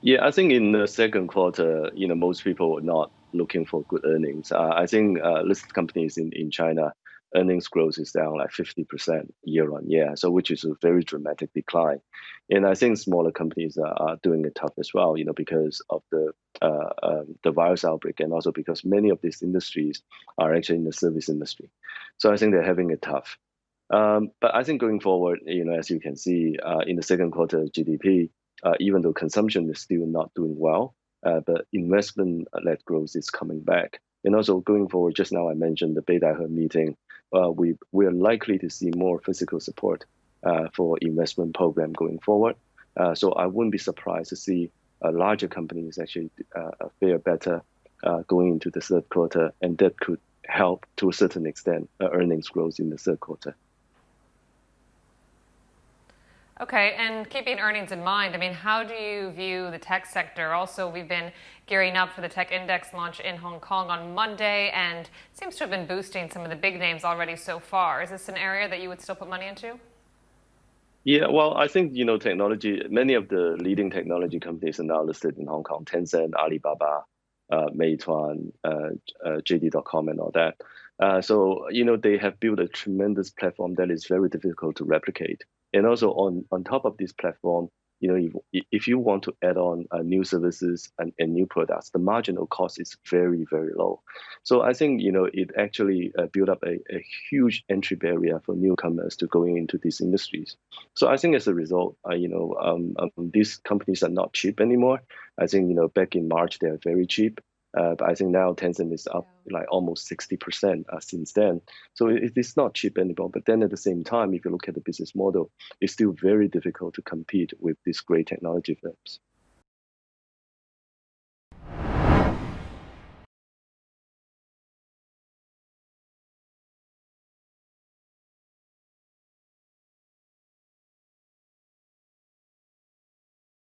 Yeah, I think in the second quarter, most people were not looking for good earnings. I think listed companies in China, earnings growth is down like 50% year on year, so which is a very dramatic decline. And I think smaller companies are doing it tough as well, because of the virus outbreak, and also because many of these industries are actually in the service industry. So I think they're having it tough. But I think going forward, as you can see in the second quarter GDP, even though consumption is still not doing well, but investment-led growth is coming back. And also going forward, just now I mentioned the Beidai meeting, we are likely to see more physical support for investment program going forward. So I wouldn't be surprised to see larger companies actually fare better going into the third quarter, and that could help to a certain extent earnings growth in the third quarter. Okay, and keeping earnings in mind, I mean, how do you view the tech sector? Also, we've been gearing up for the tech index launch in Hong Kong on Monday, and seems to have been boosting some of the big names already so far. Is this an area that you would still put money into? Yeah, well, I think, technology, many of the leading technology companies are now listed in Hong Kong, Tencent, Alibaba, Meituan, JD.com and all that. So, they have built a tremendous platform that is very difficult to replicate. And also on top of this platform, if you want to add on new services and new products, the marginal cost is very, very low. So I think, it actually built up a huge entry barrier for newcomers to going into these industries. So I think as a result, these companies are not cheap anymore. I think, back in March, they are very cheap. But I think now Tencent is up like almost 60% since then. So it is not cheap anymore. But then at the same time, if you look at the business model, it's still very difficult to compete with these great technology firms.